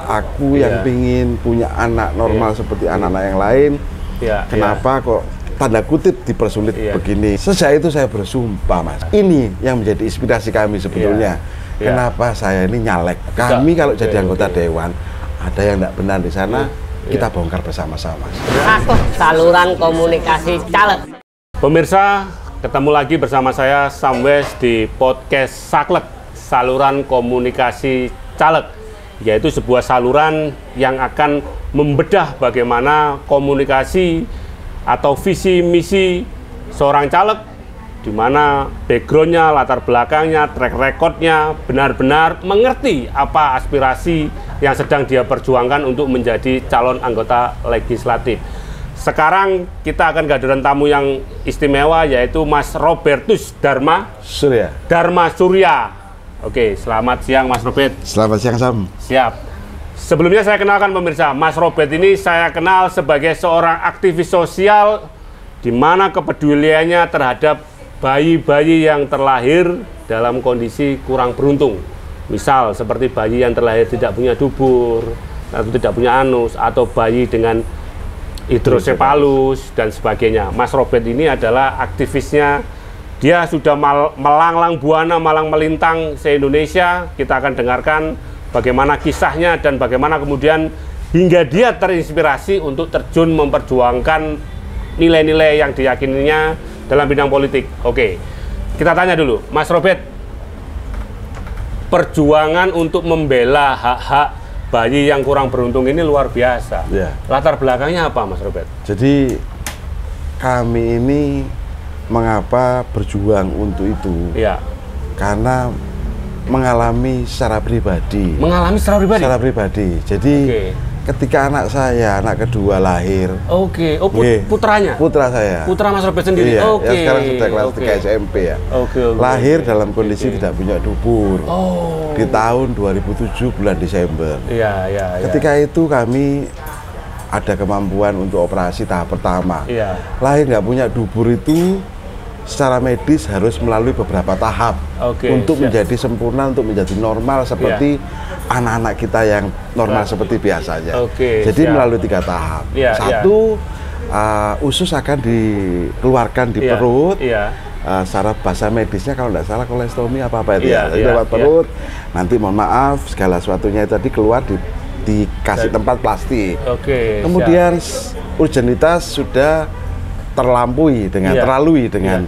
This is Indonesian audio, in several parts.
Aku yang pingin punya anak normal seperti anak-anak yang lain, kenapa kok tanda kutip dipersulit begini? Sejak itu saya bersumpah, Mas. Ini yang menjadi inspirasi kami sebetulnya. Kenapa saya ini nyalek? Kami kalau jadi anggota dewan, ada yang tidak benar di sana, kita bongkar bersama-sama. Saluran komunikasi caleg. Pemirsa, ketemu lagi bersama saya Samwes di podcast Saklek, saluran komunikasi caleg, yaitu sebuah saluran yang akan membedah bagaimana komunikasi atau visi misi seorang caleg, di mana backgroundnya, latar belakangnya, track recordnya benar-benar mengerti apa aspirasi yang sedang dia perjuangkan untuk menjadi calon anggota legislatif. Sekarang kita akan kehadiran tamu yang istimewa, yaitu Mas Robertus Dharma Surya. Oke, selamat siang Mas Robert. Selamat siang, Sam. Siap. Sebelumnya saya kenalkan pemirsa, Mas Robert ini saya kenal sebagai seorang aktivis sosial, di mana kepeduliannya terhadap bayi-bayi yang terlahir dalam kondisi kurang beruntung. Misal seperti bayi yang terlahir tidak punya dubur, atau tidak punya anus, atau bayi dengan hidrosepalus dan sebagainya. Mas Robert ini adalah aktivisnya. Dia sudah melanglang buana, malang melintang se-Indonesia. Kita akan dengarkan bagaimana kisahnya dan bagaimana kemudian hingga dia terinspirasi untuk terjun memperjuangkan nilai-nilai yang diyakininya dalam bidang politik. Oke, kita tanya dulu, Mas Robert, perjuangan untuk membela hak-hak bayi yang kurang beruntung ini luar biasa. Latar belakangnya apa, Mas Robert? Jadi kami ini mengapa berjuang untuk itu? Karena mengalami secara pribadi. Mengalami secara pribadi? Secara pribadi. Jadi ketika anak saya, anak kedua lahir. Putranya? Putra saya. Putra Mas Robert sendiri? Iya, ya sekarang sudah kelas 3 SMP ya. Lahir dalam kondisi tidak punya dubur. Di tahun 2007 bulan Desember. Ketika itu kami ada kemampuan untuk operasi tahap pertama. Lahir nggak punya dubur itu secara medis harus melalui beberapa tahap untuk menjadi sempurna, untuk menjadi normal seperti anak-anak kita yang normal seperti biasanya. Jadi melalui 3 tahap. Satu, usus akan dikeluarkan di perut. Secara bahasa medisnya kalau tidak salah kolestomi apa-apa itu ya. Jadi lewat perut, nanti mohon maaf segala sesuatunya itu tadi keluar dikasih tempat plastik. Kemudian urgenitas sudah terlampaui dengan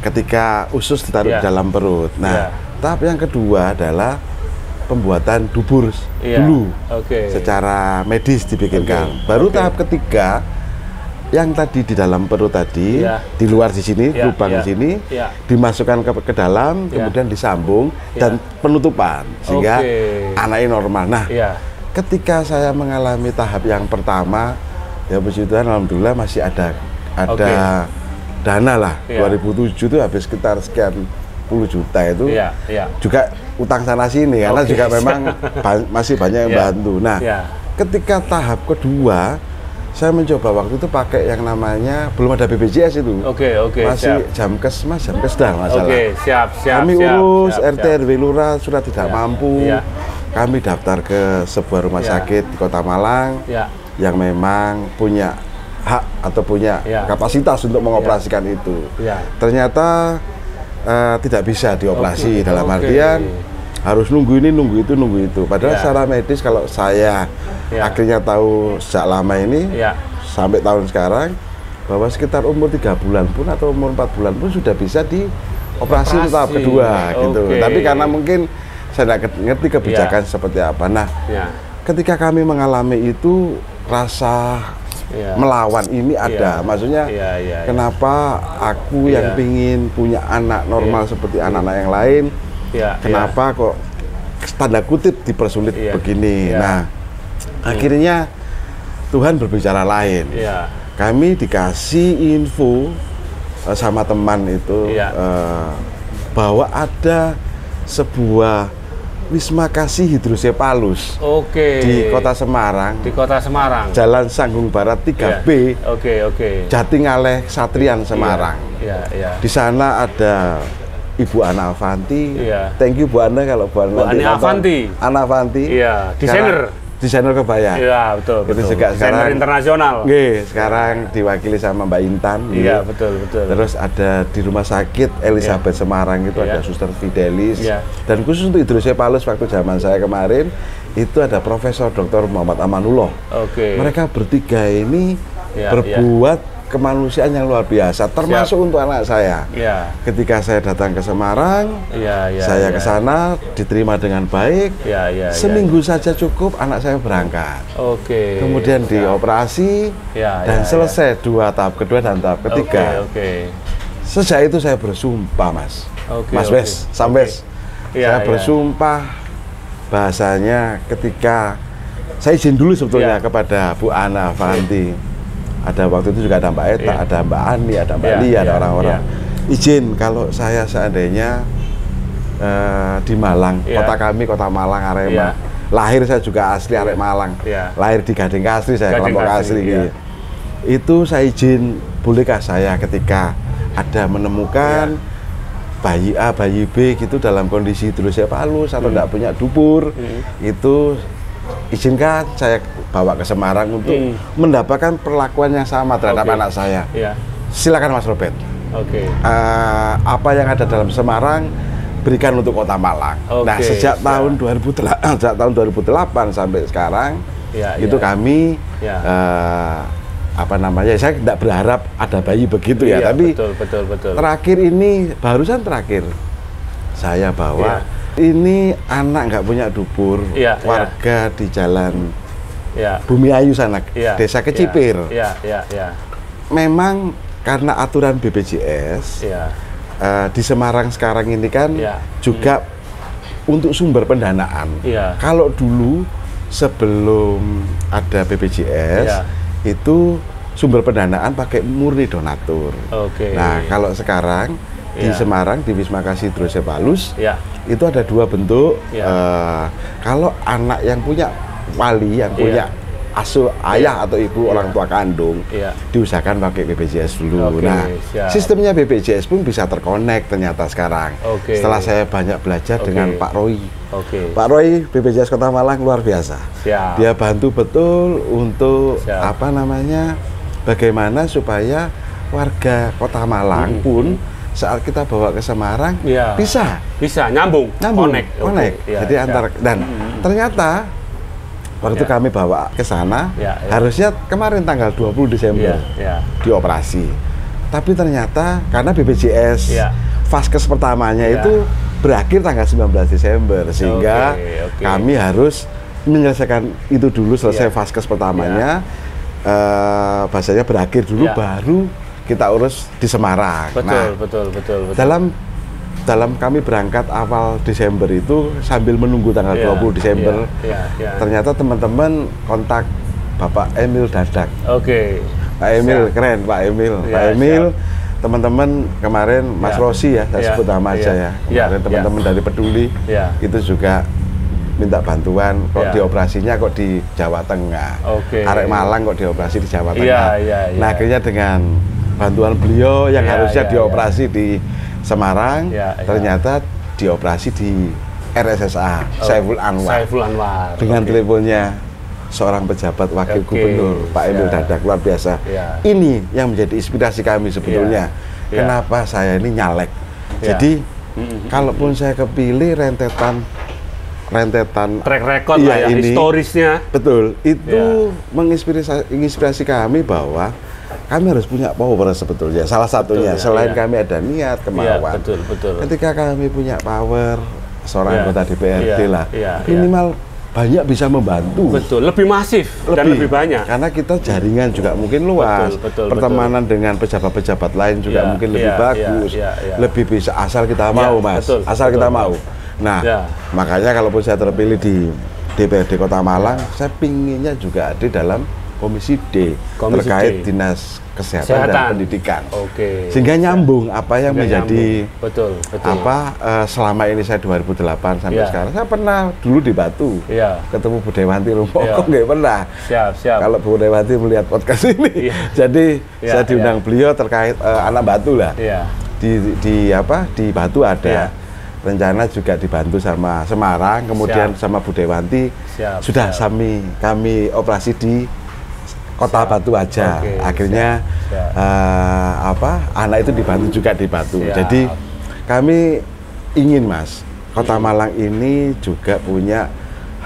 ketika usus ditaruh di dalam perut. Nah, tahap yang kedua adalah pembuatan dubur dulu secara medis dibikinkan. Baru tahap ketiga yang tadi di dalam perut tadi, di luar di sini, lubang di sini, dimasukkan ke dalam, kemudian disambung dan penutupan sehingga anaknya normal. Nah, ketika saya mengalami tahap yang pertama, ya puji Tuhan alhamdulillah masih ada dana lah. 2007 itu habis sekitar sekian puluh juta itu juga utang sana sini karena juga memang masih banyak yang bantu. Nah, ketika tahap kedua saya mencoba waktu itu pakai yang namanya belum ada BPJS itu. Masih Jamkes dah masalah. Kami urus RT RW Lurah sudah tidak mampu. Kami daftar ke sebuah rumah sakit di Kota Malang yang memang punya hak atau punya kapasitas untuk mengoperasikan itu. Ternyata tidak bisa dioperasi dalam artian harus nunggu ini, nunggu itu, nunggu itu. Padahal secara medis kalau saya akhirnya tahu sejak lama ini sampai tahun sekarang bahwa sekitar umur 3 bulan pun atau umur 4 bulan pun sudah bisa dioperasi tahap kedua gitu. Tapi karena mungkin saya tidak ngerti kebijakan seperti apa. Nah, ketika kami mengalami itu rasa melawan ini ada, maksudnya kenapa aku yang pingin punya anak normal seperti anak-anak yang lain, kenapa kok tanda kutip dipersulit begini? Nah, akhirnya Tuhan berbicara lain. Kami dikasih info sama teman itu bahwa ada sebuah Wisma Kasih Hidrosepalus di Kota Semarang. Jalan Sanggung Barat 3B. Jatingaleh Satrian Semarang. Di sana ada Ibu Ana Avanti. Thank you Bu Ana kalau Bu Ana Avanti. Ana Avanti. Desainer. desainer kebaya. Iya, betul. Itu juga sekarang internasional. Sekarang diwakili sama Mbak Intan. Iya, betul. Terus ada di rumah sakit Elizabeth Semarang itu ada Suster Fidelis. Dan khusus untuk hidrosefalus waktu zaman saya kemarin itu ada Profesor Dr. Muhammad Amanullah. Mereka bertiga ini berbuat kemanusiaan yang luar biasa, termasuk untuk anak saya. Ketika saya datang ke Semarang, saya ke sana diterima dengan baik. Seminggu saja cukup anak saya berangkat. Kemudian dioperasi dan selesai 2 tahap kedua dan tahap ketiga. Sejak itu saya bersumpah, Mas. Mas Wes, Sambes. Saya bersumpah bahasanya ketika saya izin dulu sebetulnya kepada Bu Ana Fanti. Ada waktu itu juga ada Mbak Eta, ada Mbak Ani, ada Mbak Lia, ada orang-orang. Izin kalau saya seandainya di Malang, kota kami, kota Malang, Arema. Lahir saya juga asli Arek Malang. Lahir di Gading Kasri, saya kelompok Kasri. Itu saya izin, bolehkah saya ketika ada menemukan bayi A, bayi B gitu dalam kondisi hidrosefalus atau tidak punya dubur, itu izinkan saya bawa ke Semarang untuk mendapatkan perlakuan yang sama terhadap anak saya. Silakan Mas Robert. Apa yang ada dalam Semarang berikan untuk Kota Malang. Nah, sejak tahun 2008 sampai sekarang itu kami saya tidak berharap ada bayi begitu tapi betul. Terakhir ini barusan saya bawa ini anak nggak punya dubur, warga di jalan Bumi Ayu sana, desa Kecipir. Memang karena aturan BPJS di Semarang sekarang ini kan juga untuk sumber pendanaan. Kalau dulu sebelum ada BPJS itu sumber pendanaan pakai murni donatur. Nah, kalau sekarang di Semarang di Wisma Kasih Hidrosefalus itu ada 2 bentuk. Kalau anak yang punya wali, yang punya asuh ayah atau ibu orang tua kandung, diusahakan pakai BPJS dulu. Sistemnya BPJS pun bisa terkonek ternyata sekarang. Setelah saya banyak belajar dengan Pak Roy. Pak Roy BPJS Kota Malang luar biasa. Dia bantu betul untuk bagaimana supaya warga Kota Malang pun saat kita bawa ke Semarang bisa nyambung. Connect. Jadi dan ternyata waktu kami bawa ke sana harusnya kemarin tanggal 20 Desember dioperasi. Tapi ternyata karena BPJS vaskes pertamanya itu berakhir tanggal 19 Desember sehingga kami harus menyelesaikan itu dulu, selesai vaskes pertamanya bahasanya berakhir dulu baru kita urus di Semarang. Betul. Dalam kami berangkat awal Desember itu sambil menunggu tanggal 20 Desember, ternyata teman-teman kontak Bapak Emil Dadak. Pak Emil keren, Pak Emil. Teman-teman kemarin Mas Rosi saya sebut nama aja kemarin teman-teman dari Peduli itu juga minta bantuan dioperasinya kok di Jawa Tengah. Arek Malang kok dioperasi di Jawa Tengah. Nah, akhirnya dengan bantuan beliau yang harusnya dioperasi di Semarang, ternyata dioperasi di RSSA Saiful Anwar. Dengan teleponnya seorang pejabat wakil gubernur Pak Emil Dadak, luar biasa. Ini yang menjadi inspirasi kami sebetulnya. Kenapa saya ini nyalek. Jadi kalaupun saya kepilih rentetan track record historisnya. Betul. Itu menginspirasi kami bahwa kami harus punya power sebetulnya. Salah satunya selain kami ada niat, kemauan. Ketika kami punya power, seorang anggota DPRD minimal banyak bisa membantu. Lebih masif dan lebih banyak. Karena kita jaringan juga mungkin luas. Pertemanan dengan pejabat-pejabat lain juga mungkin lebih bagus. Lebih bisa asal kita mau, Mas. Asal kita mau. Nah, makanya kalaupun saya terpilih di DPRD Kota Malang, saya pinginnya juga ada dalam Komisi D terkait Dinas Kesehatan dan Pendidikan. Sehingga nyambung apa yang menjadi selama ini saya 2008 sampai sekarang. Saya pernah dulu di Batu ketemu Bu Dewanti Rumpoko, nggak pernah. Kalau Bu Dewanti melihat podcast ini, jadi saya diundang beliau terkait anak Batu lah. Di Batu ada. rencana juga dibantu sama Semarang, kemudian sama Bu Dewanti sudah kami operasi di Kota Batu aja. Akhirnya anak itu dibantu juga di Batu. Jadi kami ingin Mas, Kota Malang ini juga punya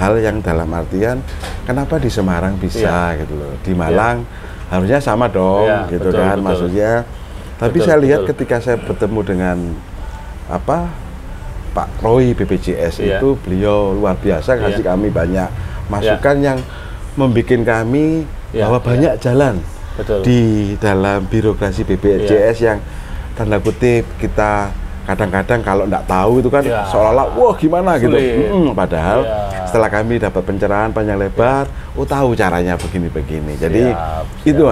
hal yang dalam artian kenapa di Semarang bisa gitu loh, di Malang harusnya sama dong gitu kan maksudnya. Tapi saya lihat ketika saya bertemu dengan Pak Roy BPJS itu beliau luar biasa ngasih kami banyak masukan yang membuat kami bahwa banyak jalan di dalam birokrasi BPJS yang tanda kutip kita kadang-kadang kalau nggak tahu itu kan seolah-olah wah gimana gitu. Padahal setelah kami dapat pencerahan panjang lebar, tahu caranya begini-begini. Jadi itu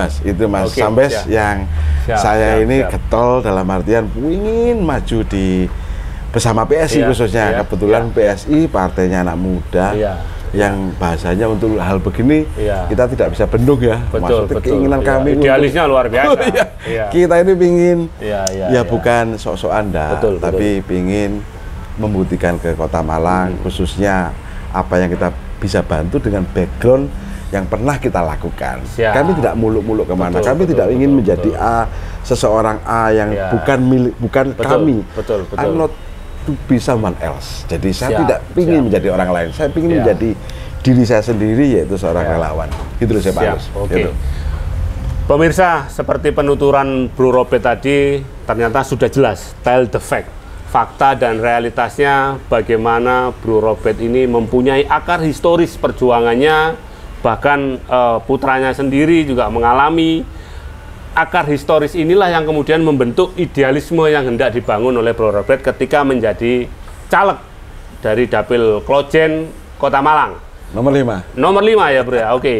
Mas sampai yang saya ini getol dalam artian ingin maju di bersama PSI khususnya. Kebetulan PSI partainya anak muda yang bahasanya untuk hal begini kita tidak bisa bendung ya. Maksudnya keinginan kami idealisnya luar biasa. Kita ini pingin bukan sok-sokan tapi pingin membuktikan ke Kota Malang khususnya apa yang kita bisa bantu dengan background yang pernah kita lakukan. Kami tidak muluk-muluk kemana. Kami tidak ingin menjadi seseorang A yang bukan kami. I'm not to be someone else. Jadi saya tidak ingin menjadi orang lain. Saya ingin menjadi diri saya sendiri, yaitu seorang relawan. Gitu loh saya Pak Agus. Gitu. Pemirsa, seperti penuturan Bro Robert tadi, ternyata sudah jelas, tell the fact. Fakta dan realitasnya bagaimana Bro Robert ini mempunyai akar historis perjuangannya, bahkan putranya sendiri juga mengalami akar historis inilah yang kemudian membentuk idealisme yang hendak dibangun oleh Bro Robert ketika menjadi caleg dari Dapil Klojen Kota Malang. Nomor 5. Nomor 5 ya Bro ya, oke.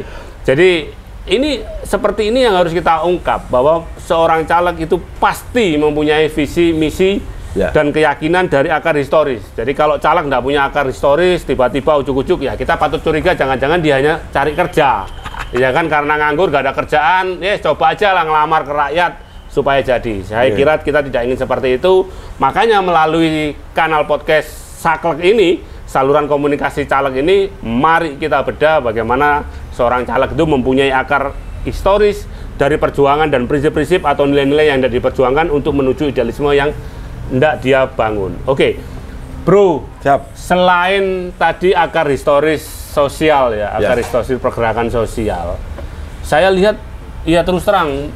Jadi ini seperti ini yang harus kita ungkap, bahwa seorang caleg itu pasti mempunyai visi, misi, dan keyakinan dari akar historis. Jadi kalau caleg nggak punya akar historis, tiba-tiba ujuk-ujuk ya kita patut curiga jangan-jangan dia hanya cari kerja. Ya kan, karena nganggur gak ada kerjaan, coba aja lah ngelamar ke rakyat supaya jadi. Saya kira kita tidak ingin seperti itu. Makanya melalui kanal podcast Saklek ini, saluran komunikasi caleg ini, mari kita bedah bagaimana seorang caleg itu mempunyai akar historis dari perjuangan dan prinsip-prinsip atau nilai-nilai yang hendak diperjuangkan untuk menuju idealisme yang hendak dia bangun. Oke, Bro, selain tadi akar historis sosial akar historis pergerakan sosial, saya lihat terus terang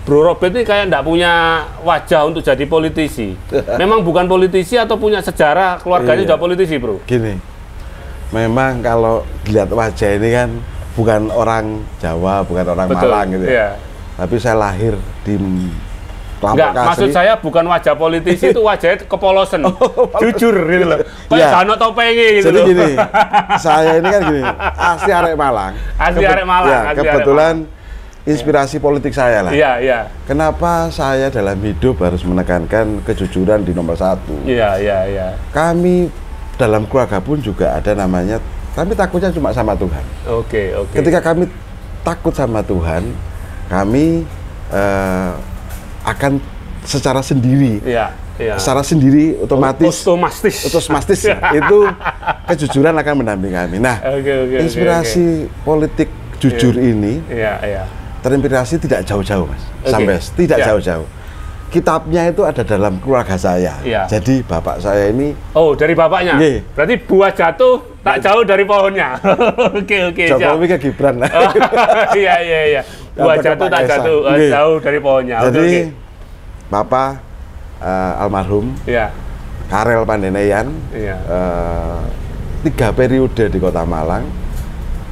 Bro Robert ini kayak nggak punya wajah untuk jadi politisi. Memang bukan politisi atau punya sejarah keluarganya sudah politisi, Bro? Gini, memang kalau dilihat wajah ini kan bukan orang Jawa, bukan orang Malang gitu ya. Tapi saya lahir di Enggak, maksud saya bukan wajah politisi, itu wajahnya kepolosan, jujur gitu loh. Kayak Jano Topenge gitu. Jadi gini, saya ini kan gini, asli arek Malang. Asli arek Malang. Kebetulan inspirasi politik saya lah. Kenapa saya dalam hidup harus menekankan kejujuran di nomor 1? Kami dalam keluarga pun juga ada namanya, kami takutnya cuma sama Tuhan. Ketika kami takut sama Tuhan, kami akan secara sendiri, secara sendiri otomatis itu kejujuran akan mendampingi kami. Nah, inspirasi politik jujur ini terinspirasi tidak jauh-jauh, Mas. Sampai tidak jauh-jauh. Kitabnya itu ada dalam keluarga saya. Jadi bapak saya ini. Oh, dari bapaknya. Berarti buah jatuh tak jauh dari pohonnya. Oke. Jokowi ke Gibran lah. Iya. Buah jatuh tak jatuh jauh dari pohonnya. Jadi bapak almarhum Karel Pandeneyan 3 periode di Kota Malang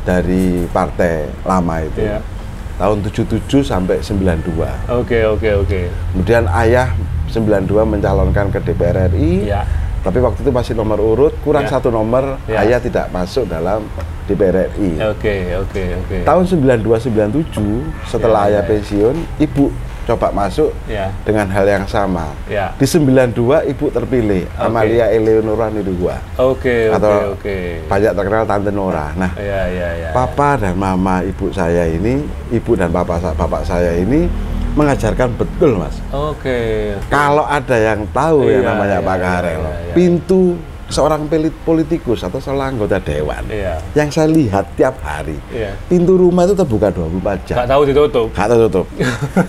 dari partai lama itu. Tahun 77 sampai 92. Oke. Kemudian ayah 92 mencalonkan ke DPR RI. Tapi waktu itu masih nomor urut, kurang 1 nomor, ayah tidak masuk dalam DPR RI. Oke. Tahun 92-97 setelah ayah pensiun, ibu coba masuk dengan hal yang sama. Di 92 ibu terpilih, Amalia Eleonora Nirigua. Atau banyak terkenal Tante Nora. Nah, papa dan mama ibu saya ini, ibu dan bapak saya ini mengajarkan betul, Mas. Oke. Kalau ada yang tahu yang namanya Pak Karel, pintu seorang politikus atau seorang anggota dewan yang saya lihat tiap hari, pintu rumah itu terbuka 24 jam. Nggak tahu ditutup. Nggak tahu tutup.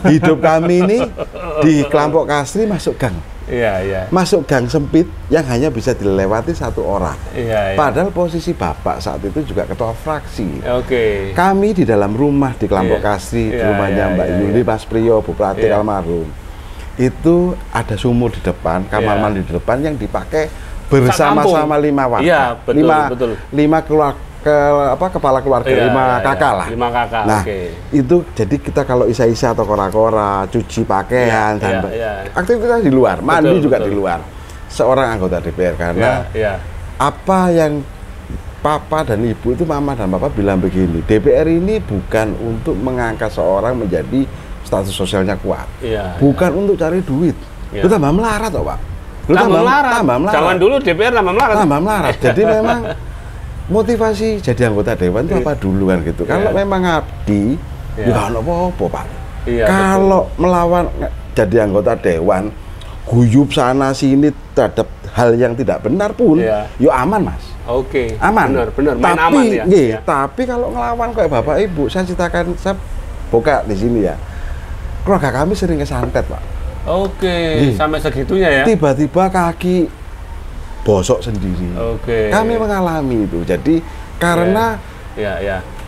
Hidup kami ini di kelompok Kasri masuk gang. Masuk gang sempit yang hanya bisa dilewati satu orang. Padahal posisi Bapak saat itu juga ketua fraksi. Kami di dalam rumah di kelompok Kasri, di rumahnya Mbak Yuli, Mas Priyo, Bu Pratik almarhum, itu ada sumur di depan, kamar mandi di depan yang dipakai bersama-sama 5 warga. Lima kepala keluarga, 5 kakak lah. 5 kakak. Nah, itu jadi kita kalau isa-isa atau kora-kora, cuci pakaian dan aktivitas di luar, mandi juga di luar. Seorang anggota DPR karena apa yang Papa dan Ibu itu, Mama dan Papa bilang begini, DPR ini bukan untuk mengangkat seorang menjadi status sosialnya kuat, bukan untuk cari duit. Itu tambah melarat toh, Pak. Tambah melarat. Zaman dulu DPR tambah melarat. Tambah melarat. Jadi memang motivasi jadi anggota dewan itu apa dulu kan gitu. Kalau memang ngabdi, ya nggak apa-apa, Pak. Kalau melawan jadi anggota dewan, guyup sana sini terhadap hal yang tidak benar pun, yo aman, Mas. Aman. Benar. Main aman ya. Tapi kalau ngelawan kayak Bapak Ibu, saya ceritakan, saya buka di sini ya. Keluarga kami sering kesantet, Pak. Sampai segitunya ya. Tiba-tiba kaki bosok sendiri. Kami mengalami itu. Jadi karena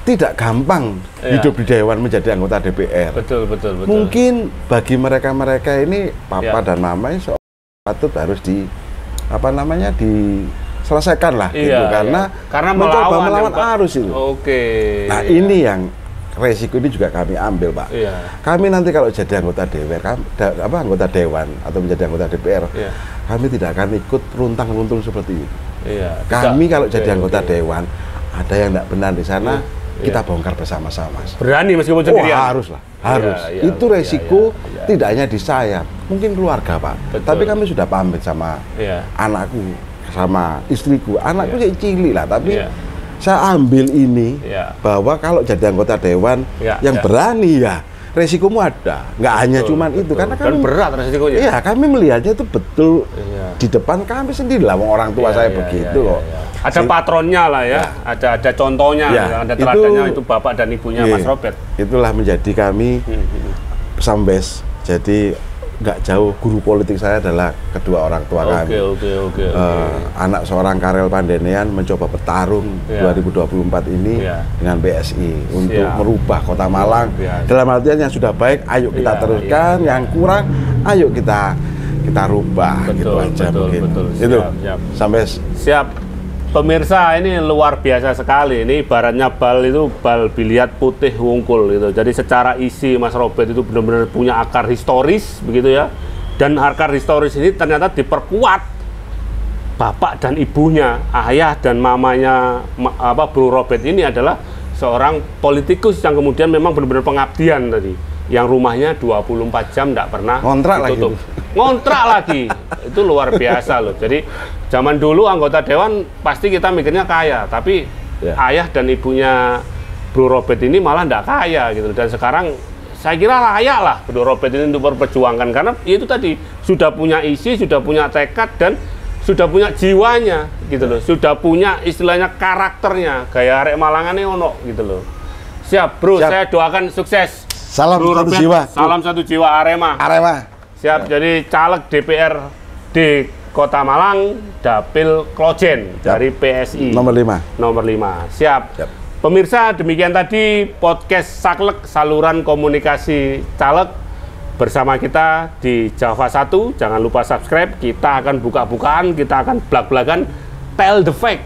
tidak gampang hidup di dewan menjadi anggota DPR. Betul. Mungkin bagi mereka ini Papa dan Mama itu patut harus diselesaikan lah gitu karena mencoba melawan arus itu. Nah, ini yang resiko ini juga kami ambil, Pak. Kami nanti kalau jadi anggota anggota dewan atau menjadi anggota DPR, kami tidak akan ikut runtang-runtung seperti itu. Kami kalau jadi anggota dewan, ada yang tidak benar di sana, kita bongkar bersama-sama. Berani meskipun sendirian. Harus. Itu resiko tidak hanya di saya, mungkin keluarga, Pak. Tapi kami sudah pamit sama anakku, sama istriku. Anakku cilik lah, tapi saya ambil ini bahwa kalau jadi anggota dewan yang berani resikomu ada, nggak hanya cuman itu karena kami berat resikonya. Iya, kami melihatnya itu betul di depan kami sendiri lah, orang tua saya begitu kok. Ada patronnya lah ada contohnya, ada teladannya itu Bapak dan Ibunya Mas Robert. Itulah menjadi kami Sambes. Jadi nggak jauh, guru politik saya adalah kedua orang tua kami. Anak seorang Karel Pandenean mencoba bertarung 2024 ini dengan BSI untuk merubah Kota Malang. Dalam artian yang sudah baik, ayo kita teruskan, yang kurang, ayo kita rubah. Gitu aja mungkin. Itu sampai siap. Pemirsa, ini luar biasa sekali. Ini ibaratnya bal biliar putih wungkul gitu. Jadi secara isi Mas Robert itu benar-benar punya akar historis begitu ya. Dan akar historis ini ternyata diperkuat bapak dan ibunya, ayah dan mamanya Bro Robert ini adalah seorang politikus yang kemudian memang benar-benar pengabdian tadi. Yang rumahnya 24 jam tidak pernah ditutup. Ngontrak lagi. Itu luar biasa loh. Jadi zaman dulu anggota dewan pasti kita mikirnya kaya, tapi ayah dan ibunya Bro Robert ini malah tidak kaya gitu. Dan sekarang saya kira layak lah Bro Robert ini untuk memperjuangkan, karena itu tadi sudah punya isi, sudah punya tekad, dan sudah punya jiwanya gitu loh. Sudah punya istilahnya karakternya, gaya arek Malangan ono gitu loh. Siap Bro, saya doakan sukses. Salam Bro satu Robert, jiwa. salam satu jiwa Arema. Siap, jadi caleg DPR di Kota Malang, Dapil Klojen dari PSI. Nomor 5. Siap. Pemirsa, demikian tadi podcast Saklek, saluran komunikasi caleg bersama kita di Java 1. Jangan lupa subscribe. Kita akan buka-bukaan, kita akan blak-blakan, tell the fact.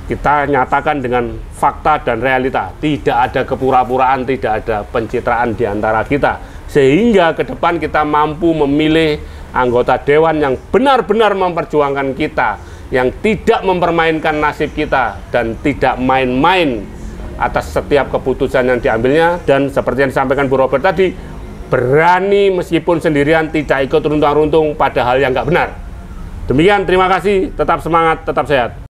Kita nyatakan dengan fakta dan realita. Tidak ada kepura-puraan, tidak ada pencitraan di antara kita. Sehingga ke depan kita mampu memilih anggota dewan yang benar-benar memperjuangkan kita, yang tidak mempermainkan nasib kita, dan tidak main-main atas setiap keputusan yang diambilnya. Dan seperti yang disampaikan Bu Robert tadi, berani meskipun sendirian, tidak ikut runtang-runtung pada hal yang nggak benar. Demikian, terima kasih, tetap semangat, tetap sehat.